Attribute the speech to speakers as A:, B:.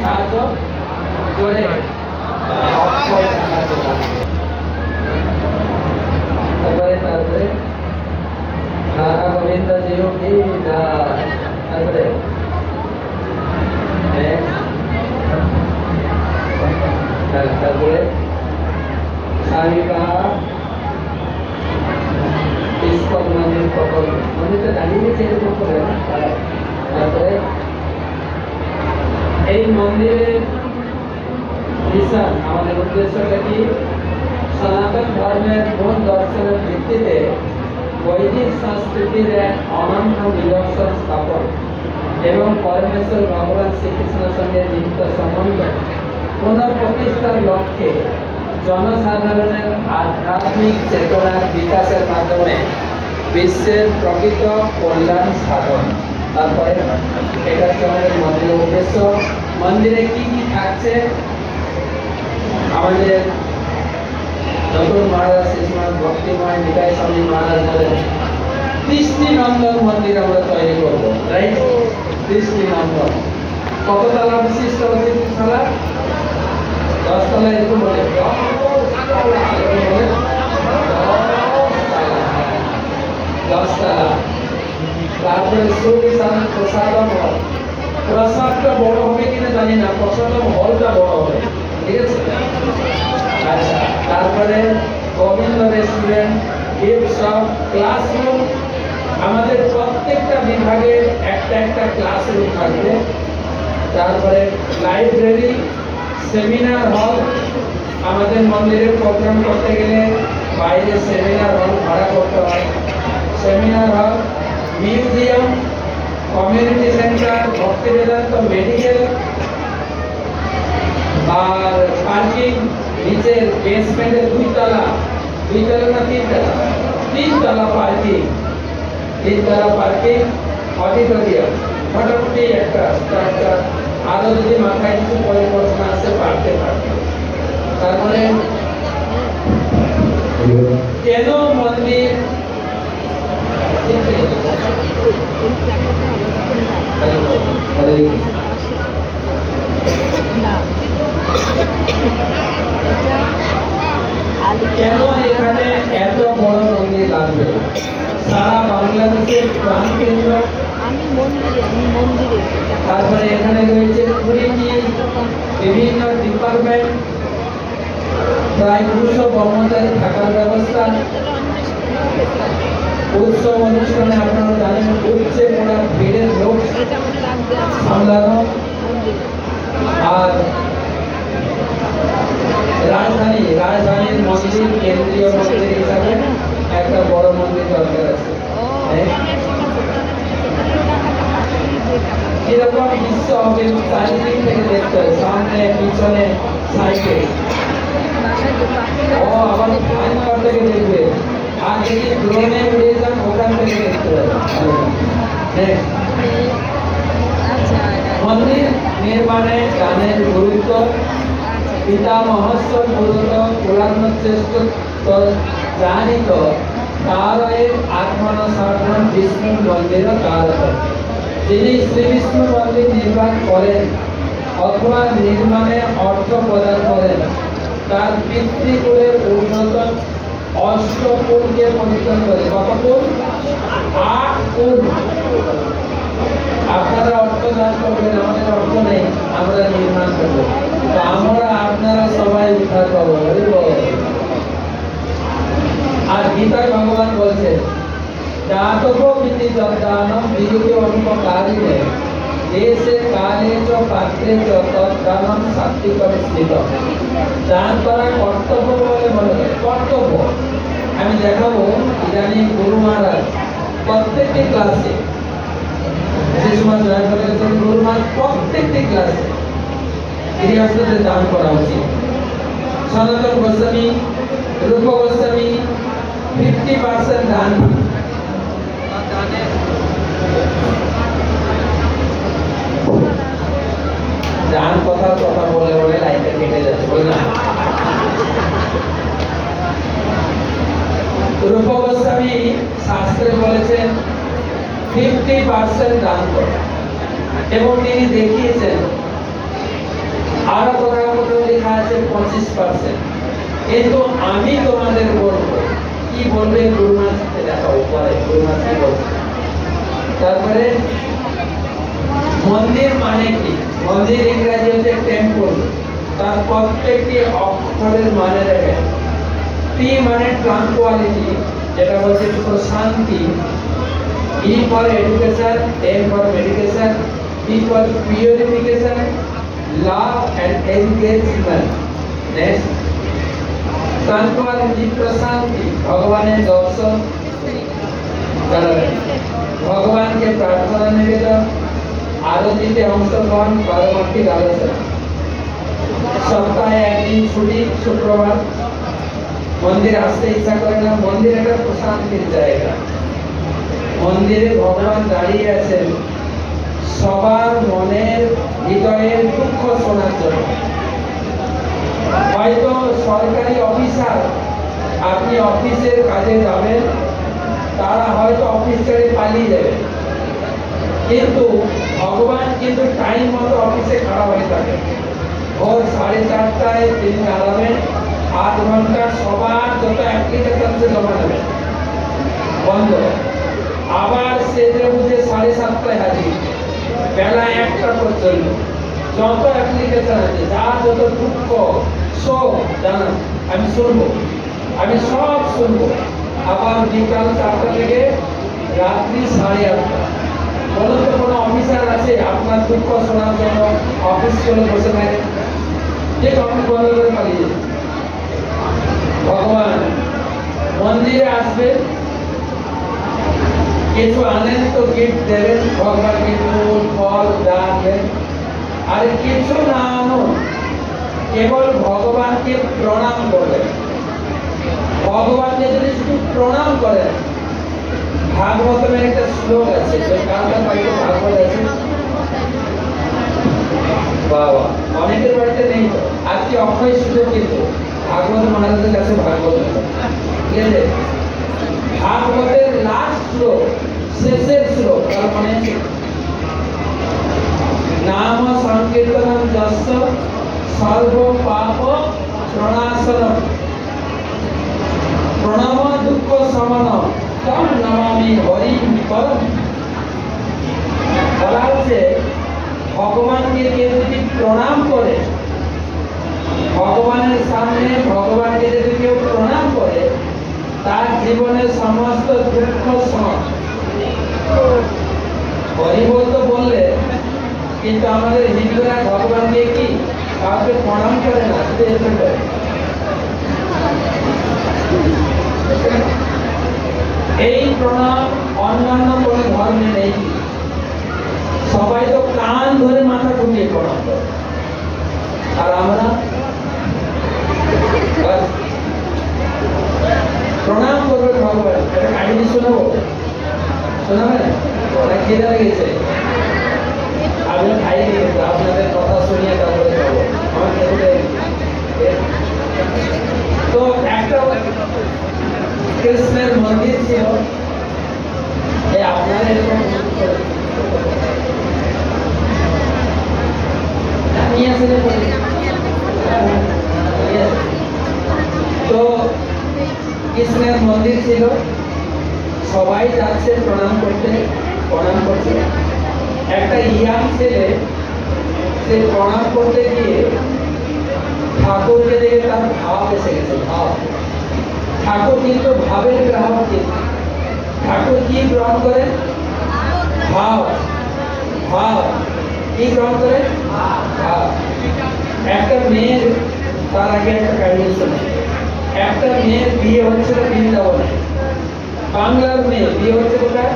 A: সাহায্য করে অক্ষয় সাহায্য করে। তারপরে রাধা গোবিন্দ জিও কি তারপরে তারপরে স্বামী কাহা ইস্কন মন্দির প্রকল্প মন্দিরটা দাঁড়িয়ে গেছে এরকম করে। তারপরে এই মন্দিরের মিশন আমাদের উদ্দেশ্যটা কি? সনাতন ধর্মের মূল দর্শনের ভিত্তিতে বৈদিক সংস্কৃতির এক অনন্য নিদর্শন স্থাপন এবং পরমেশ্বর ভগবান শ্রীকৃষ্ণের সঙ্গে নিত্য সম্বন্ধ পুনঃপ্রতিষ্ঠার লক্ষ্যে জনসাধারণের আধ্যাত্মিক চেতনার বিকাশের মাধ্যমে বিশ্বের প্রকৃত কল্যাণ সাধন। তারপরে এটা হচ্ছে আমাদের মন্দিরের উদ্দেশ্য। মন্দিরে কি কি থাকছে? আমাদের নতুন মহারাজ শিশুনাথ ভক্তিময় নিতাই স্বামী মহারাজ বলেন দৃষ্টিনন্দন মন্দির আমরা তৈরি করবো, রাইট? দৃষ্টিনন্দন কত তলা বিশিষ্ট অতিথিশালা? 10 তলা এরকম বলে, 10 তলা। তারপরে সুবিশাল প্রসাদম হল। প্রসাদটা বড় হবে কিনা জানি না, প্রসাদম হলটা বড় হবে, ঠিক আছে? আচ্ছা, তারপরে Govinda restaurant, gift shop, classroom. আমাদের প্রত্যেকটা বিভাগে একটা একটা ক্লাসরুম থাকবে। তারপরে লাইব্রেরি, সেমিনার হল। আমাদের মন্দিরে প্রোগ্রাম করতে গেলে বাইরে সেমিনার হল ভাড়া করতে হয়। Seminar hall, museum, community centre, ভক্তি বেদান্ত, মেডিকেল, আর পার্কিং। নিচের বেসমেন্টে 2 তলা না 3 তলা? 3 তলা পার্কিং। 3 তলা পার্কিং, অডিটোরিয়াম। মোটামুটি একটা স্ট্রাকচার। আরো যদি মাথায় কিছু পরিকল্পনা আছে বাড়তে পারবে। তারপরে কেন মন্দির কেন এখানে এত বড় মন্দির লাগবে? সারা বাংলাদেশের প্রাণ কেন্দ্র। তারপরে এখানে রয়েছে 20টি বিভিন্ন ডিপার্টমেন্ট, প্রায় 200 কর্মচারী থাকার ব্যবস্থা। উৎসব অনুষ্ঠানে আপনারা জানেন উচ্চে পড়া ভিড়ের লোক সামলানো। আর রাজধানীর মন্দির কেন্দ্রীয় মন্দির হিসাবে একটা বড় মন্দির দরকার আছে। এরকম দৃশ্য হবে চারিদিক থেকে দেখতে হবে, সামনে পিছনে সাইডে। ও আবার ফাইন থেকে দেখবে। আর যদি ড্রোনে উড়ে যান ওখান থেকে দেখতে পাবেন। মন্দির নির্মাণে গানের গুরুত্ব। পিতামহস্য মূলত পুরাণ শ্রেষ্ঠ জানিত কারয়ের আত্মনসাধন বিষ্ণু মন্দির কারক। যিনি শ্রী বিষ্ণু মন্দির নির্মাণ করেন অথবা নির্মাণে অর্থ প্রদান করেন তার পিতৃকুলের উন্নত অষ্টকুলকে পরিত্যাগ করে। কত কুল? 8 কুল। আপনারা অর্থ দান করবেন, আমাদের অর্থ নেই, আমরা নির্মাণ করবো। তো আমরা আপনারা সবাই উদ্ধার পাবো। আর গীতায় ভগবান বলছেন দাতব্য বিধি দানম বিধি অনুপকারিণে দেশে কালে চ পাত্রে চ তদ্দানম সাত্বিকম স্থিত। দান করা কর্তব্য বলে মনে করে, কর্তব্য। আমি দেখাবো ইদানিং গুরু মহারাজ প্রত্যেকটি ক্লাসে যে সময় জয়েন করেছেন গুরু মহারাজ প্রত্যেকটি ক্লাসে গৃহস্থদের দান করা উচিত। সনাতন গোস্বামী, রূপ গোস্বামী 50% দান। দান কথা বলে বলে লাইনটা কেটে যাচ্ছে, বলে না। রূপ গোস্বামী শাস্ত্রে বলেছেন 50% দান করে এবং তিনি দেখিয়েছেন 25%। কিন্তু আমি তোমাদের বলবো, কি বলবে গুরু মহারাজকে দেখাবো পরে গুরু মহারাজ কি বলছে। তারপরে মন্দির মানে কি? মন্দির ইংরেজি হচ্ছে টেম্পল। তার প্রত্যেকটি অক্ষরের মানে দেখেন। টি মানে ট্রাঙ্কুয়ালিটি, যেটা বলছে প্রশান্তি। E for education, A for medication, P for purification, love and engagement. Next, ট্রাঙ্কুয়ালিটি প্রশান্তি, ভগবানের দর্শন করাবেন, ভগবানকে প্রার্থনা নিবেদন, আরতিতে অংশগ্রহণ, পারমার্থিক আলোচনা। সপ্তাহে একদিন ছুটি, শুক্রবার। মন্দিরে আসতে ইচ্ছা করে না। মন্দির একটা প্রশান্তির জায়গা। মন্দিরে ভগবান দাঁড়িয়ে আছেন সবার মনের হৃদয়ের দুঃখ শোনার জন্য। হয়তো সরকারি অফিসার, আপনি অফিসের কাজে যাবেন, তারা হয়তো অফিস ছেড়ে পালিয়ে যাবে, কিন্তু ভগবান কিন্তু টাইম মতো অফিসে খাড়া হয়ে থাকে। ভোর 4:30টায় তিনি দাঁড়াবেন, 8 ঘন্টা সবার যত অ্যাপ্লিকেশন সে জমা দেবেন, বন্ধ। আবার সেজে বুঝে 7:30টায় হাজির, বেলা 1টা পর্যন্ত যত অ্যাপ্লিকেশন আছে, যার যত দুঃখ শোক জানান, আমি শুনবো, আমি সব শুনবো। আবার বিকাল 4টা থেকে রাত্রি 8:30। বলুন তো কোনো অফিসার আছে আপনার দুঃখ শোনার জন্য অফিস চলে বসে থাকে? যে অফিস বন্ধ করে পালিয়ে যাবে। ভগবান মন্দিরে আসবে, কিছু আনেন তো গিফট দেবেন, ভগবানকে ফুল ফল দান দেন। আর কিছু না আনুন, কেবল ভগবানকে প্রণাম করবেন। ভগবানকে যদি শুধু প্রণাম করেন, ভাগবতের একটা শ্লোক আছে, কারণ বাড়িতে ভাগবত আছে, বাবা অনেকের বাড়িতে নেই তো, আজকে অক্ষয় সুযোগ, কিন্তু ভাগবত মহারাজের কাছে ভাগবত ঠিক আছে। ভাগবতের লাস্ট শ্লোক, শেষের শ্লোক, তার মানে নাম সংকীর্তনম যস্য সর্ব পাপ প্রণাশনম প্রণব দুঃখ শমনম তম নমামি হরিম পরম। বলা হচ্ছে ভগবানকে কেউ যদি প্রণাম করে, ভগবানের সামনে ভগবানকে যদি কেউ প্রণাম করে, তার জীবনের সমস্ত দুঃখ সমাপ্ত। হরি বলতে বললে, কিন্তু আমাদের হিন্দুরা ভগবানকে কি কাউকে প্রণাম করে না, শুধু এসে করে। এই প্রণাম অন্যান্য কোনো ধর্মে নেই। সবাই তো কান ধরে মাথা ঠুকিয়ে প্রণাম করে, আর আমরা প্রণাম করবে ভগবান। একটা কাহিনী শোনাবো, শোনাবেন? অনেক খিদে লেগেছে, আমি খাইনি, কিন্তু আপনাদের কথা শুনিয়ে তারপরে যাবো। আমার খেতে তো একটা কৃষ্ণের মন্দির ছিল, আপনার এরকম তো কৃষ্ণের মন্দির ছিল, সবাই যাচ্ছে প্রণাম করতে, প্রণাম করছে। একটা ইয়াং ছেলে, সে প্রণাম করতে গিয়ে ঠাকুরকে দেখে তার ভাব এসে গেছে, ভাব। ঠাকুর কিন্তু ভাবের গ্রাহক, কিন্তু ঠাকুর কি গ্রহণ করে? ভাব। ভাব কি গ্রহণ করে? ভাব। একটা মেয়ের, তার আগে একটা কাহিনী শুনে, একটা মেয়ের বিয়ে হচ্ছিল বৃন্দাবনে, বাংলার মেয়ে বিয়ে হচ্ছে কোথায়?